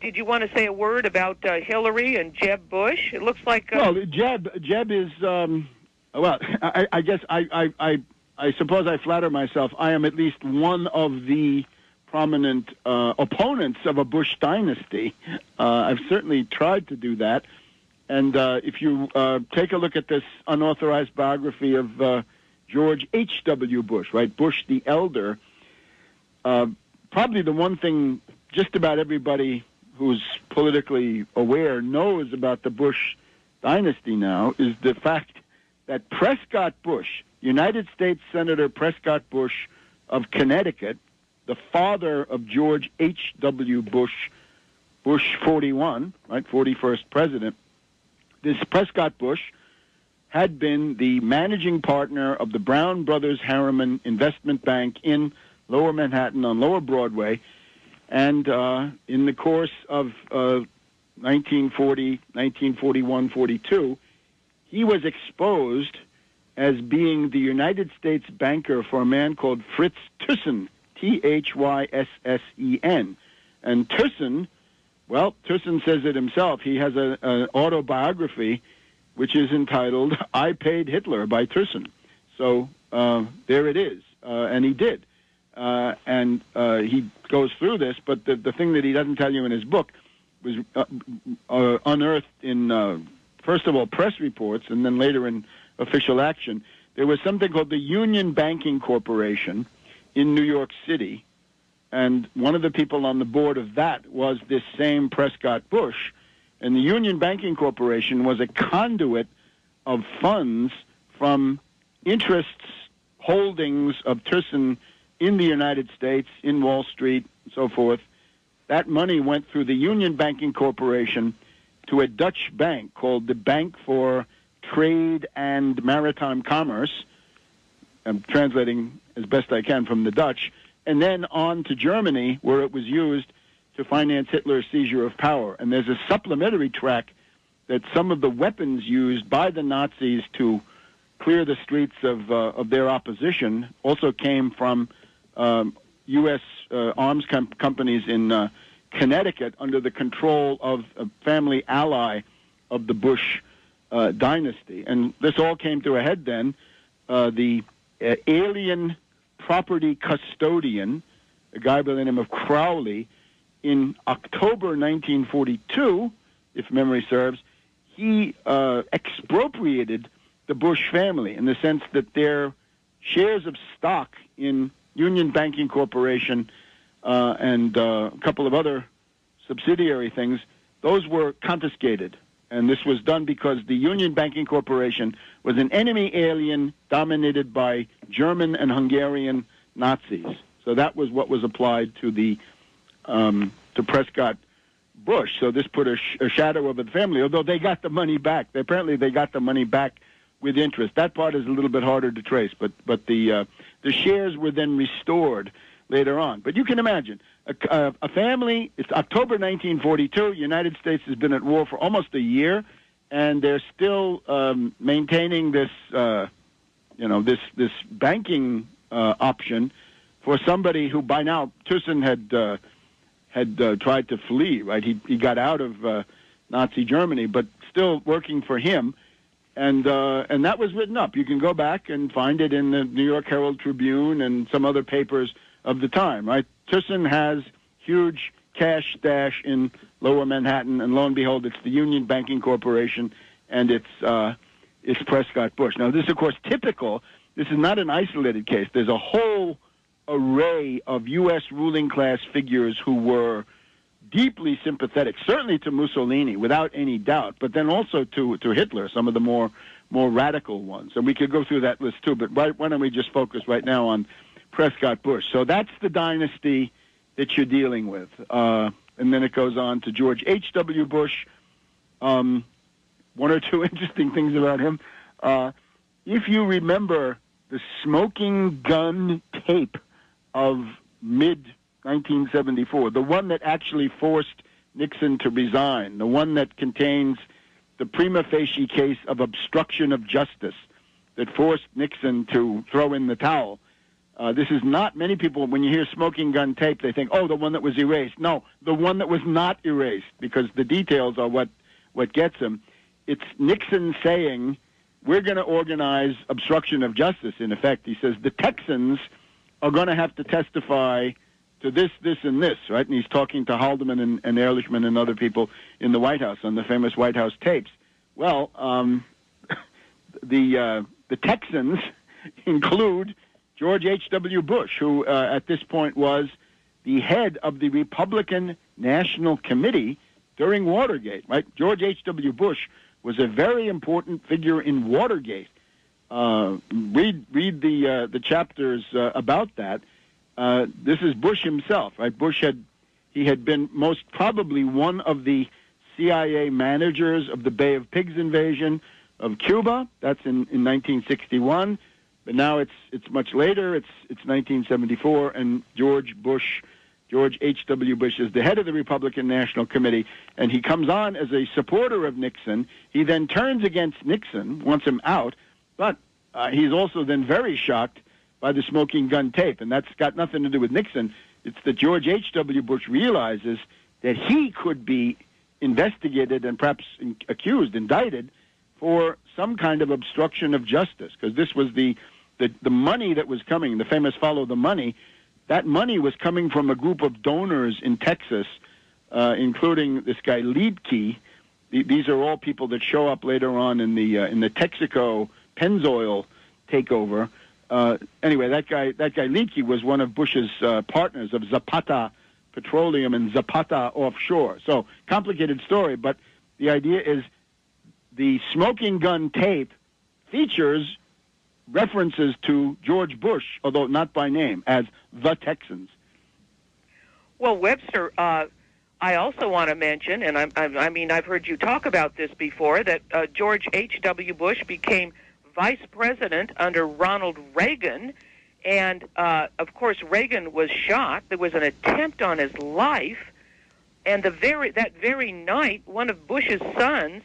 did you want to say a word about Hillary and Jeb Bush? It looks like... Well, Jeb is... I guess I suppose I flatter myself. I am at least one of the prominent opponents of a Bush dynasty. I've certainly tried to do that. And if you take a look at this unauthorized biography of George H.W. Bush, right, Bush the Elder, probably the one thing just about everybody who's politically aware knows about the Bush dynasty now is the fact that Prescott Bush, United States Senator Prescott Bush of Connecticut, the father of George H.W. Bush, Bush 41, right, 41st president, this Prescott Bush had been the managing partner of the Brown Brothers Harriman Investment Bank in Lower Manhattan on Lower Broadway. And in the course of 1940, 1941, 42, he was exposed as being the United States banker for a man called Fritz Thyssen, Thyssen. And Thyssen, well, Thyssen says it himself. He has an autobiography which is entitled I Paid Hitler by Thyssen. So there it is. And he did. And he goes through this, but the thing that he doesn't tell you in his book was unearthed in, first of all, press reports, and then later in official action. There was something called the Union Banking Corporation in New York City, and one of the people on the board of that was this same Prescott Bush. And the Union Banking Corporation was a conduit of funds from interests, holdings of Thyssen in the United States, in Wall Street, and so forth. That money went through the Union Banking Corporation to a Dutch bank called the Bank for Trade and Maritime Commerce. I'm translating as best I can from the Dutch. And then on to Germany, where it was used to finance Hitler's seizure of power. And there's a supplementary track that some of the weapons used by the Nazis to clear the streets of their opposition also came from U.S. arms companies in Connecticut under the control of a family ally of the Bush dynasty. And this all came to a head then. The alien property custodian, a guy by the name of Crowley, in October 1942, if memory serves, he expropriated the Bush family in the sense that their shares of stock in Union Banking Corporation and a couple of other subsidiary things, those were confiscated. And this was done because the Union Banking Corporation was an enemy alien dominated by German and Hungarian Nazis. So that was what was applied to the to Prescott Bush. So this put a shadow over the family, although they got the money back. Apparently they got the money back with interest. That part is a little bit harder to trace, but the shares were then restored later on. But you can imagine, a family, it's October 1942, United States has been at war for almost a year, and they're still maintaining this, this banking option for somebody who by now, Thyssen had tried to flee, right? He got out of Nazi Germany, but still working for him. And that was written up. You can go back and find it in the New York Herald Tribune and some other papers of the time, right? Thyssen has huge cash stash in Lower Manhattan, and lo and behold, it's the Union Banking Corporation, and it's Prescott Bush. Now, this is, of course, typical. This is not an isolated case. There's a whole array of U.S. ruling class figures who were deeply sympathetic, certainly to Mussolini, without any doubt, but then also to Hitler, some of the more radical ones. And we could go through that list too, but why don't we just focus right now on Prescott Bush. So that's the dynasty that you're dealing with. And then it goes on to George H.W. Bush. One or two interesting things about him. If you remember the smoking gun tape of mid-1974, the one that actually forced Nixon to resign, the one that contains the prima facie case of obstruction of justice that forced Nixon to throw in the towel, This is not, many people, when you hear smoking gun tape, they think, oh, the one that was erased. No, the one that was not erased, because the details are what gets them. It's Nixon saying, we're going to organize obstruction of justice, in effect. He says, the Texans are going to have to testify to this, this, and this, right? And he's talking to Haldeman and Ehrlichman and other people in the White House on the famous White House tapes. Well, the Texans include George H.W. Bush, who at this point was the head of the Republican National Committee during Watergate, right? George H.W. Bush was a very important figure in Watergate. Read the chapters about that. This is Bush himself, right? Bush had been most probably one of the CIA managers of the Bay of Pigs invasion of Cuba. That's in 1961. But now it's much later. It's 1974, and George H.W. Bush is the head of the Republican National Committee, and he comes on as a supporter of Nixon. He then turns against Nixon, wants him out, but he's also then very shocked by the smoking gun tape, and that's got nothing to do with Nixon. It's that George H.W. Bush realizes that he could be investigated and perhaps accused, indicted, for some kind of obstruction of justice, because this was the money that was coming, the famous follow the money. That money was coming from a group of donors in Texas, including this guy Liedtke. These are all people that show up later on in the Texaco Pennzoil takeover. Anyway, that guy Liedtke was one of Bush's partners of Zapata Petroleum and Zapata Offshore. So complicated story, but the idea is the smoking gun tape features references to George Bush, although not by name, as the Texans. Well, Webster, I also want to mention, and I mean, I've heard you talk about this before, that George H.W. Bush became vice president under Ronald Reagan, and, of course, Reagan was shot. There was an attempt on his life, and that very night, one of Bush's sons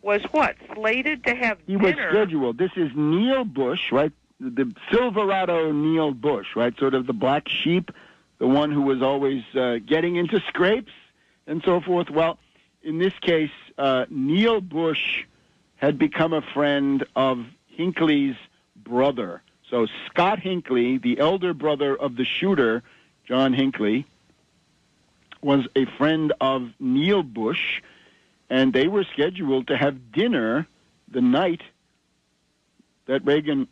was slated to have dinner. He was scheduled. This is Neil Bush, right? The Silverado Neil Bush, right? Sort of the black sheep, the one who was always getting into scrapes and so forth. Well, in this case, Neil Bush had become a friend of Hinckley's brother. So Scott Hinckley, the elder brother of the shooter, John Hinckley, was a friend of Neil Bush, and they were scheduled to have dinner the night that Reagan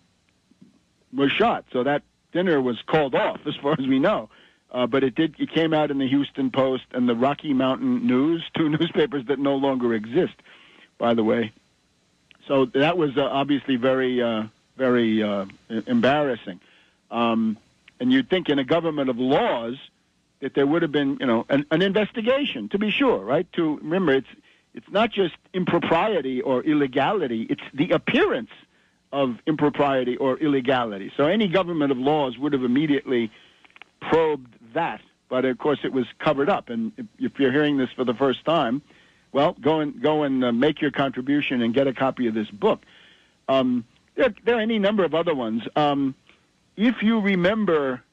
was shot. So that dinner was called off, as far as we know. But it came out in the Houston Post and the Rocky Mountain News, two newspapers that no longer exist, by the way. So that was obviously very embarrassing. And you'd think in a government of laws that there would have been, an investigation, to be sure, right? To remember, it's not just impropriety or illegality, it's the appearance of impropriety or illegality. So any government of laws would have immediately probed that, but of course it was covered up. And if you're hearing this for the first time, well, go and make your contribution and get a copy of this book. There are any number of other ones. If you remember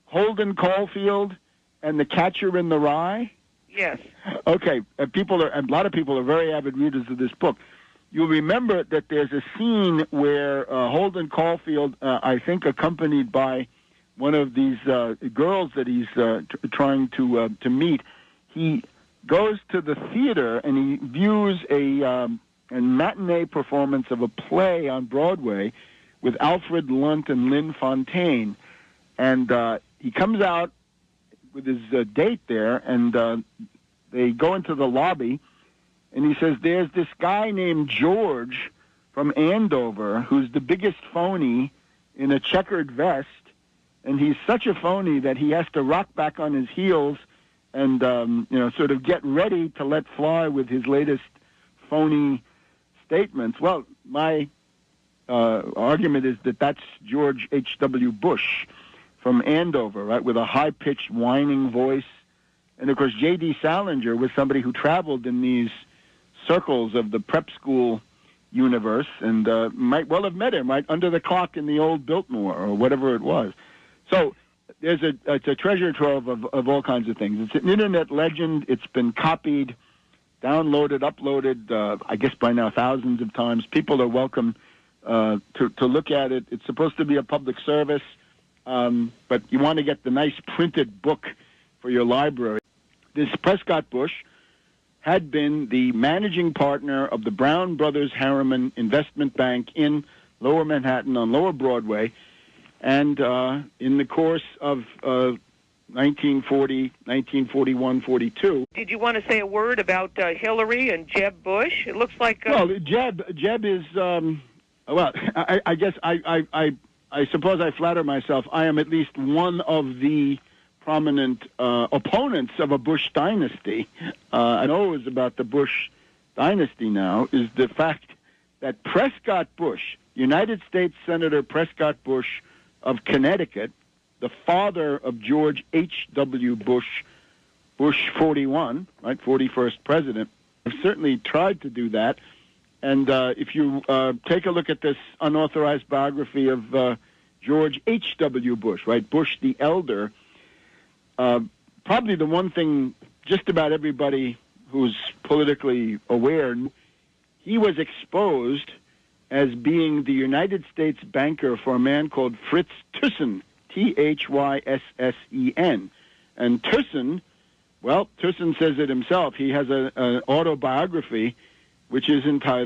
Holden Caulfield and The Catcher in the Rye. Yes. Okay, a lot of people are very avid readers of this book. You'll remember that there's a scene where Holden Caulfield, I think accompanied by one of these girls that he's trying to meet, he goes to the theater and he views a matinee performance of a play on Broadway with Alfred Lunt and Lynn Fontaine. And he comes out with his date there, and they go into the lobby, and he says, there's this guy named George from Andover who's the biggest phony in a checkered vest, and he's such a phony that he has to rock back on his heels and, sort of get ready to let fly with his latest phony statements. Well, my argument is that that's George H.W. Bush from Andover, right, with a high-pitched whining voice. And, of course, J.D. Salinger was somebody who traveled in these circles of the prep school universe and might well have met him, right, under the clock in the old Biltmore or whatever it was. So it's a treasure trove of all kinds of things. It's an internet legend. It's been copied, downloaded, uploaded, I guess by now thousands of times. People are welcome to look at it. It's supposed to be a public service, but you want to get the nice printed book for your library. This Prescott Bush had been the managing partner of the Brown Brothers Harriman Investment Bank in Lower Manhattan on Lower Broadway, and in the course of 1940, 1941, 42. Did you want to say a word about Hillary and Jeb Bush? It looks like... Well, Jeb is... I guess I suppose I flatter myself. I am at least one of the prominent opponents of a Bush dynasty. I know it's about the Bush dynasty now, is the fact that Prescott Bush, United States Senator Prescott Bush of Connecticut, the father of George H.W. Bush, Bush 41, right, 41st president, have certainly tried to do that. And if you take a look at this unauthorized biography of George H.W. Bush, right, Bush the Elder, probably the one thing just about everybody who's politically aware, he was exposed as being the United States banker for a man called Fritz Thyssen, Thyssen. And Thyssen, well, Thyssen says it himself. He has an autobiography which is entitled